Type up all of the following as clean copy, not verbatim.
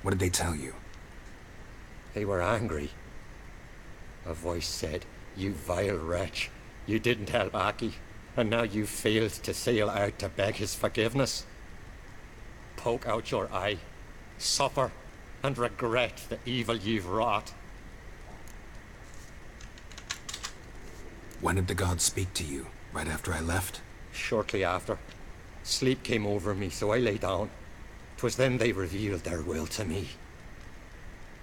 What did they tell you? They were angry. A voice said, "You vile wretch, you didn't help Aki, and now you failed to sail out to beg his forgiveness. Poke out your eye, suffer, and regret the evil you've wrought." When did the gods speak to you? Right after I left? Shortly after. Sleep came over me, so I lay down. 'Twas then they revealed their will to me.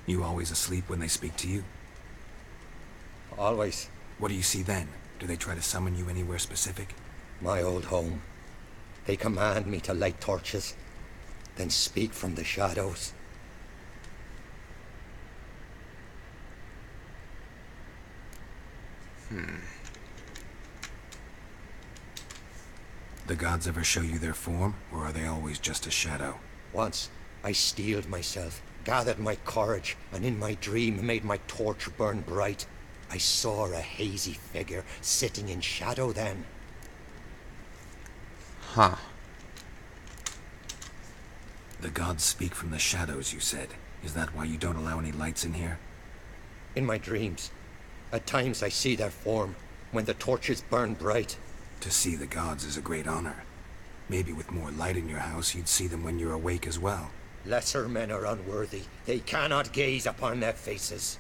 You always asleep when they speak to you? Always. What do you see then? Do they try to summon you anywhere specific? My old home. They command me to light torches, then speak from the shadows. The gods ever show you their form, or are they always just a shadow? Once, I steeled myself, gathered my courage, and in my dream made my torch burn bright. I saw a hazy figure sitting in shadow then. Huh. The gods speak from the shadows, you said. Is that why you don't allow any lights in here? In my dreams, at times I see their form, when the torches burn bright. To see the gods is a great honor. Maybe with more light in your house, you'd see them when you're awake as well. Lesser men are unworthy. They cannot gaze upon their faces.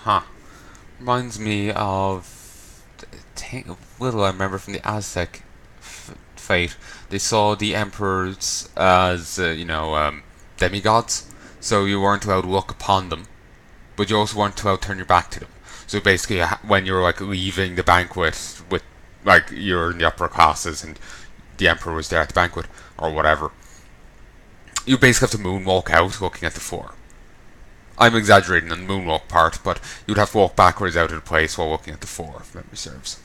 Huh. Reminds me of... Little I remember from the Aztec fate. They saw the emperors as, demigods. So you weren't allowed to look upon them. But you also weren't allowed to turn your back to them. So basically, when you're like leaving the banquet with, like, you're in the upper classes and the emperor was there at the banquet or whatever, you basically have to moonwalk out looking at the floor. I'm exaggerating on the moonwalk part, but you'd have to walk backwards out of the place while looking at the floor, if memory serves.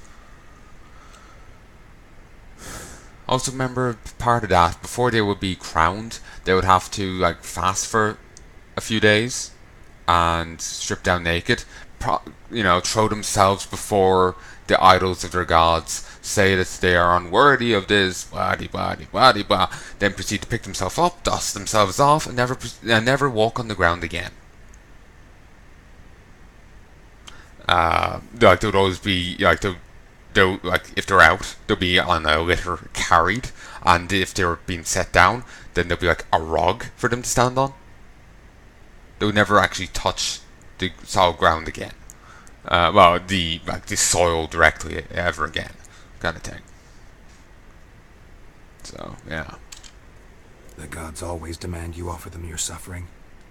Also remember part of that, before they would be crowned, they would have to like fast for a few days and strip down naked, throw themselves before the idols of their gods, say that they are unworthy of this, blah blah blah blah, then proceed to pick themselves up, dust themselves off, and never walk on the ground again. They would always be if they're out, they'll be on a litter carried, and if they're being set down, then there'll be like a rug for them to stand on. They would never actually touch the solid ground again. The soil directly ever again, kind of thing. So yeah. The gods always demand you offer them your suffering?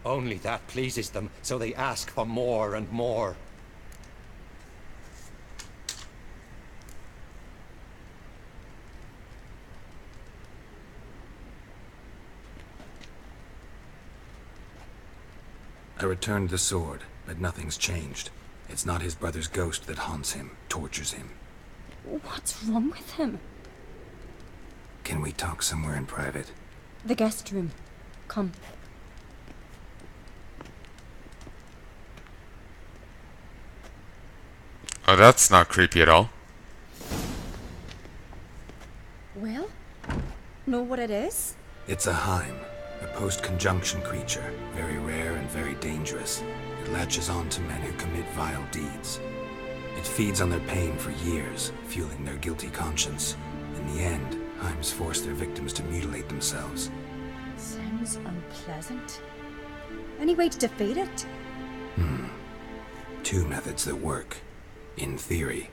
Only that pleases them, so they ask for more and more. I returned the sword, but nothing's changed. It's not his brother's ghost that haunts him, tortures him. What's wrong with him? Can we talk somewhere in private? The guest room. Come. Oh, that's not creepy at all. Well? Know what it is? It's a Heim, a post-conjunction creature, very rare and very dangerous. It latches on to men who commit vile deeds. It feeds on their pain for years, fueling their guilty conscience. In the end, Heims force their victims to mutilate themselves. Sounds unpleasant. Any way to defeat it? Two methods that work. In theory.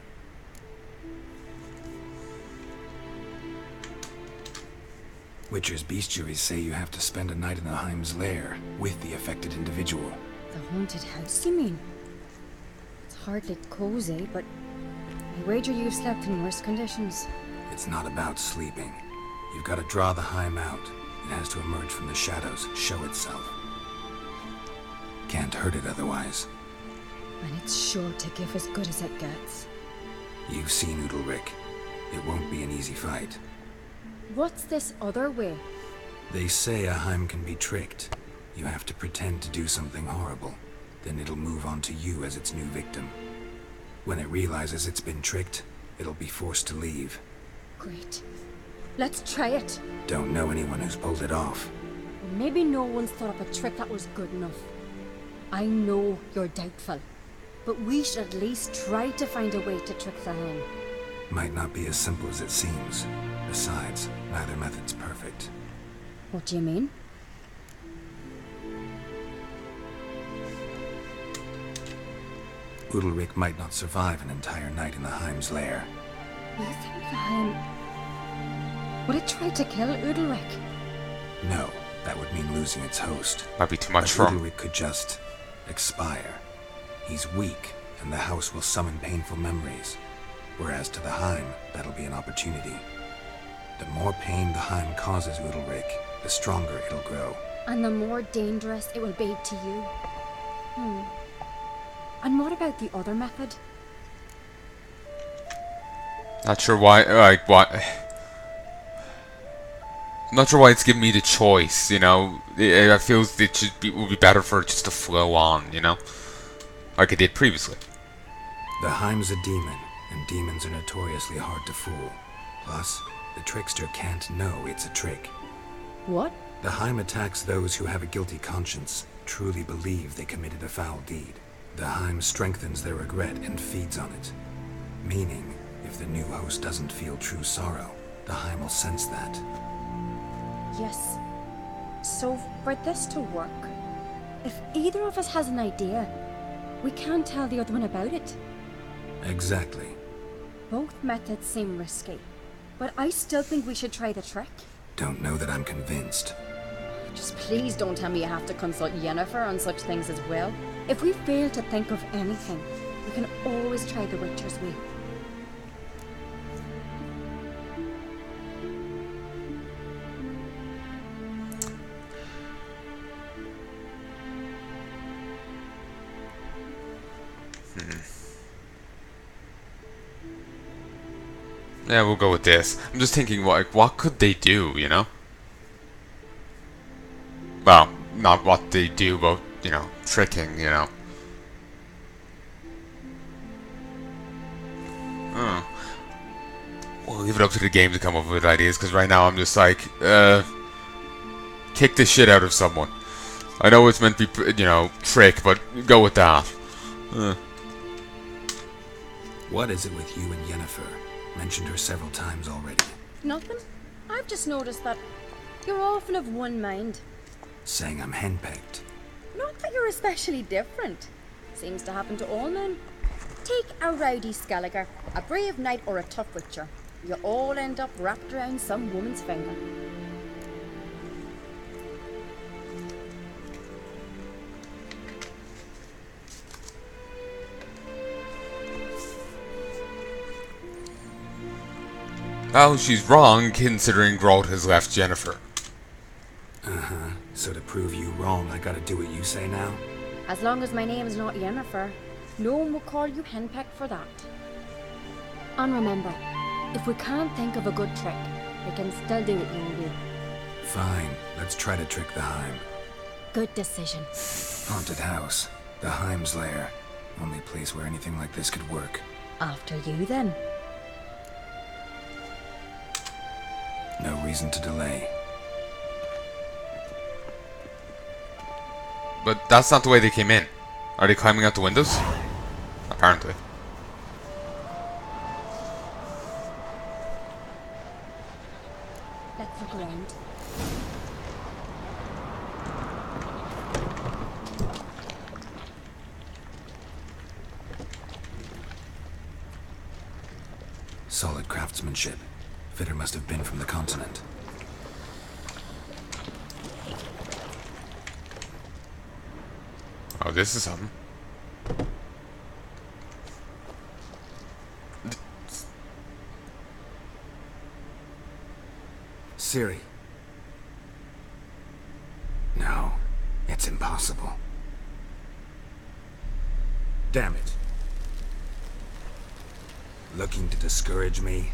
Witcher's bestiaries say you have to spend a night in the Heim's lair with the affected individual. The haunted house, you mean? It's hardly cozy, but I wager you've slept in worse conditions. It's not about sleeping. You've got to draw the Heim out. It has to emerge from the shadows, show itself. Can't hurt it otherwise. And it's sure to give as good as it gets. You've seen Udalric. It won't be an easy fight. What's this other way? They say a Heim can be tricked. You have to pretend to do something horrible. Then it'll move on to you as its new victim. When it realizes it's been tricked, it'll be forced to leave. Great. Let's try it. Don't know anyone who's pulled it off. Maybe no one's thought up a trick that was good enough. I know you're doubtful, but we should at least try to find a way to trick the Heim. Might not be as simple as it seems. Besides, neither method's perfect. What do you mean? Udalric might not survive an entire night in the Heim's lair. You think the Heim would it try to kill Udalric? No, that would mean losing its host. Might be too much But for him. Udalric could just expire. He's weak, and the house will summon painful memories. Whereas to the Heim, that'll be an opportunity. The more pain the Heim causes Udalric, the stronger it'll grow. And the more dangerous it will be to you. And what about the other method? Not sure why, like, what... Not sure why it's giving me the choice, you know? I feel it would be better for it just to flow on, you know? Like it did previously. The Heim's a demon, and demons are notoriously hard to fool. Plus, the trickster can't know it's a trick. What? The Heim attacks those who have a guilty conscience, truly believe they committed a foul deed. The Heim strengthens their regret and feeds on it. Meaning, if the new host doesn't feel true sorrow, the Heim will sense that. Yes. So, for this to work, if either of us has an idea, we can't tell the other one about it. Exactly. Both methods seem risky, but I still think we should try the trick. Don't know that I'm convinced. Just please don't tell me you have to consult Yennefer on such things as well. If we fail to think of anything, we can always try the Witcher's way. Yeah, we'll go with this. I'm just thinking, what could they do, you know? Well, not what they do, but, you know, tricking, you know. Oh. We'll leave it up to the game to come up with ideas, because right now I'm just like, kick the shit out of someone. I know it's meant to be, you know, trick, but go with that. What is it with you and Yennefer? Mentioned her several times already. Nothing. I've just noticed that you're often of one mind. Saying I'm henpecked. Not that you're especially different. Seems to happen to all men. Take a rowdy Skelliger, a brave knight or a tough witcher. You all end up wrapped around some woman's finger. Well, she's wrong, considering Geralt has left Yennefer. Uh-huh. So to prove you wrong, I gotta do what you say now? As long as my name's not Yennefer, no one will call you henpecked for that. And remember, if we can't think of a good trick, we can still do what you do. Fine, let's try to trick the Heim. Good decision. Haunted house. The Heim's lair. Only place where anything like this could work. After you, then. No reason to delay. But that's not the way they came in. Are they climbing out the windows? Apparently. Let's look around. Solid craftsmanship. Fitter must have been from the continent. Oh, this is something. Ciri. No, it's impossible. Damn it. Looking to discourage me?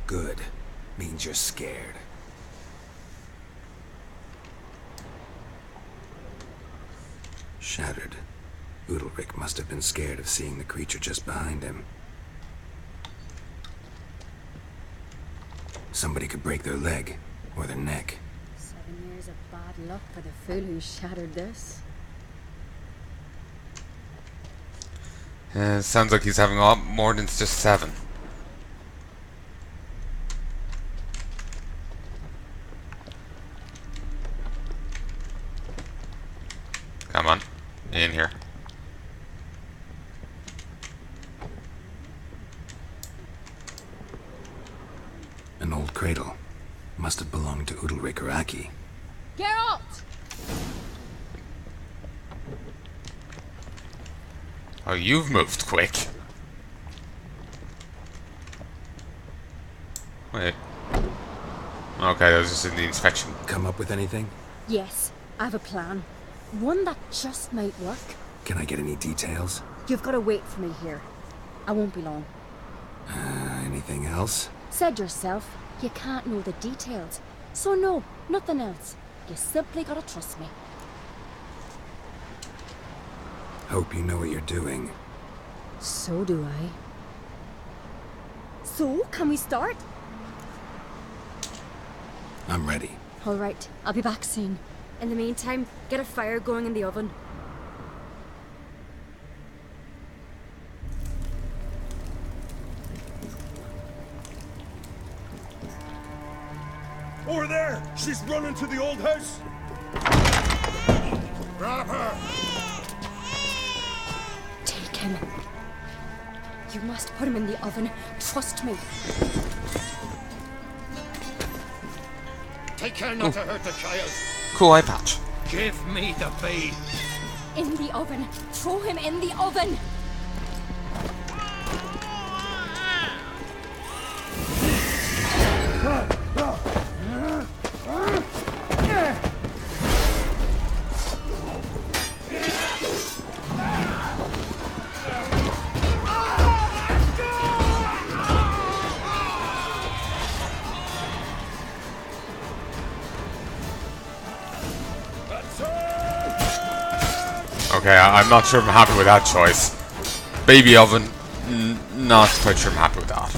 Good. Means you're scared. Shattered. Udalric must have been scared of seeing the creature just behind him. Somebody could break their leg, or their neck. 7 years of bad luck for the fool who shattered this. Sounds like he's having a lot more than just 7. Come on, in here. An old cradle. Must have belonged to Udalric or Aki. Geralt! Oh, you've moved quick. Wait. Okay, that was just in the inspection. Come up with anything? Yes, I have a plan. One that just might work. Can I get any details? You've got to wait for me here. I won't be long. Anything else? Said yourself, you can't know the details. So no, nothing else. You simply gotta trust me. Hope you know what you're doing. So do I. So, can we start? I'm ready. All right, I'll be back soon. In the meantime, get a fire going in the oven. Over there! She's running to the old house! Grab her! Take him. You must put him in the oven. Trust me. Take care not to hurt the child. Cool eye patch. Give me the babe. In the oven. Throw him in the oven. Okay, I'm not sure I'm happy with that choice. Baby oven, not quite sure I'm happy with that.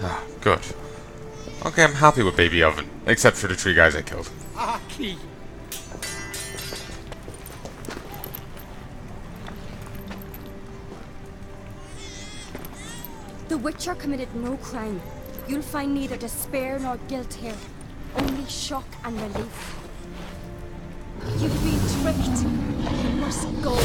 Ah, good. Okay, I'm happy with Baby Oven, except for the 3 guys I killed. Aki. The Witcher committed no crime. You'll find neither despair nor guilt here. Only shock and relief. You've been tricked. You must go.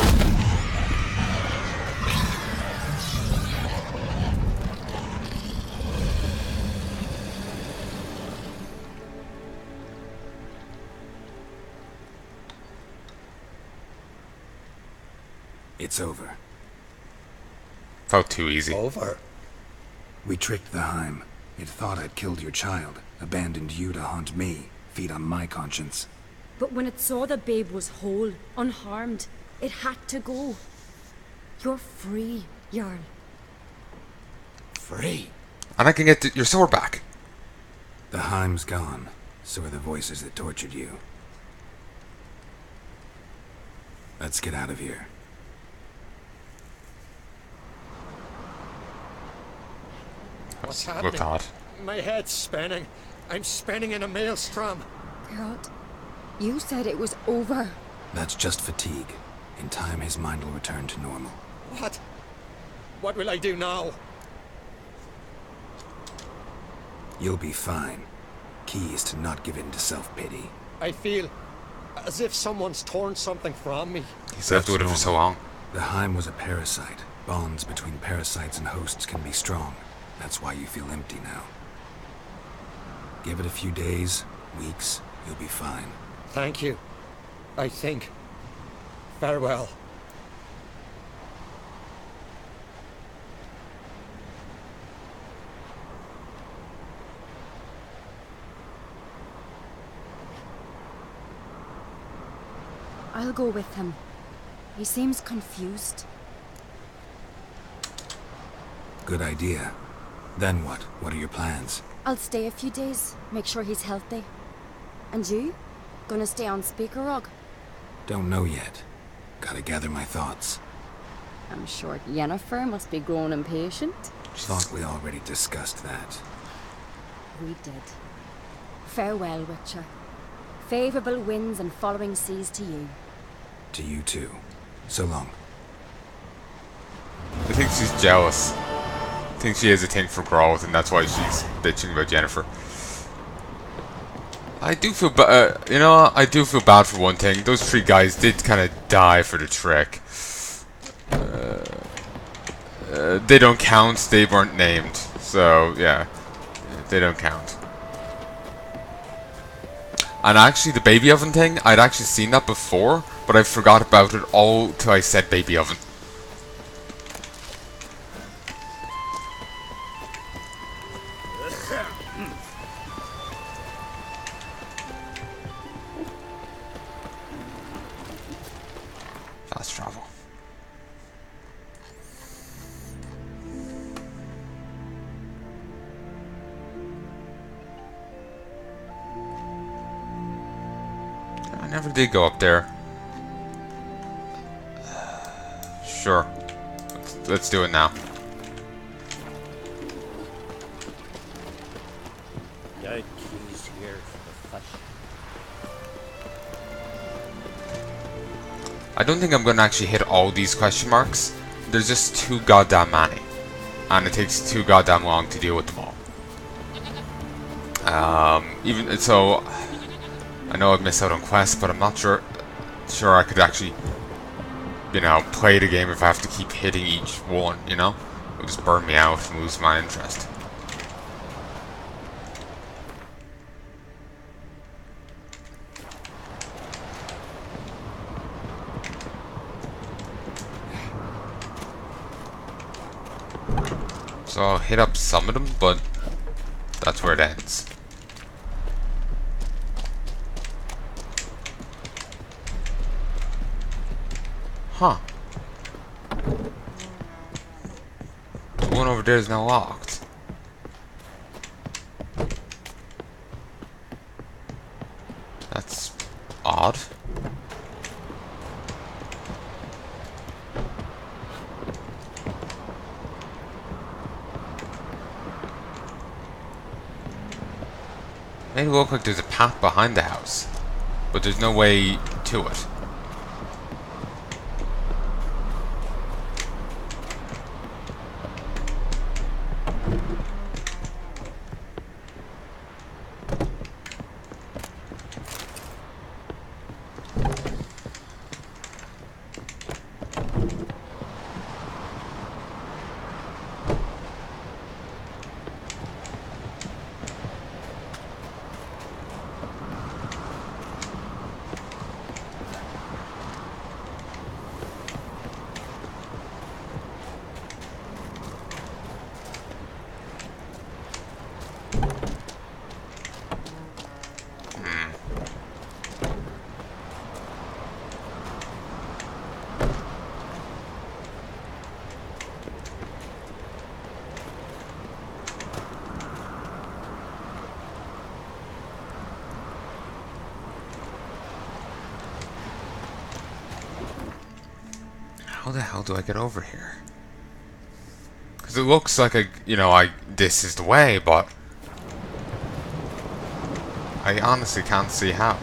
It's over. Felt too easy. Over. We tricked the Heim. It thought I'd killed your child, abandoned you to haunt me, feed on my conscience. But when it saw the babe was whole, unharmed, it had to go. You're free, Jarl. Free. And I can get your sword back. The Heim's gone, so are the voices that tortured you. Let's get out of here. What's Looked happening? odd. My head's spinning. I'm spinning in a maelstrom. Geralt, you said it was over. That's just fatigue. In time, his mind will return to normal. What? What will I do now? You'll be fine. Key is to not give in to self-pity. I feel as if someone's torn something from me. He's lived with it for so long. The Heim was a parasite. Bonds between parasites and hosts can be strong. That's why you feel empty now. Give it a few days, weeks, you'll be fine. Thank you. I think. Farewell. I'll go with him. He seems confused. Good idea. Then what? What are your plans? I'll stay a few days, make sure he's healthy. And you? Gonna stay on Speaker Rug? Don't know yet. Gotta gather my thoughts. I'm sure Yennefer must be growing impatient. Thought we already discussed that. We did. Farewell, Witcher. Favourable winds and following seas to you. To you too. So long. I think she's jealous. I think she has a thing for growth, and that's why she's bitching about Yennefer. I do feel you know, I do feel bad for one thing. Those three guys did kind of die for the trick. They don't count. They weren't named, so yeah, they don't count. And actually, the baby oven thing, I'd actually seen that before, but I forgot about it all till I said baby oven. Fast travel. I never did go up there. Sure. Let's do it now. Yeah, keys here for the fish. I don't think I'm going to actually hit all these question marks. There's just too goddamn many. And it takes too goddamn long to deal with them all. Even so, I know I've missed out on quests, but I'm not sure I could actually, you know, play the game if I have to keep hitting each one, you know? It'll just burn me out and lose my interest. So I'll hit up some of them, but that's where it ends. Huh. The one over there is now locked. That's odd. Made it look like there's a path behind the house, but there's no way to it. How the hell do I get over here? Because it looks like this is the way, but I honestly can't see how.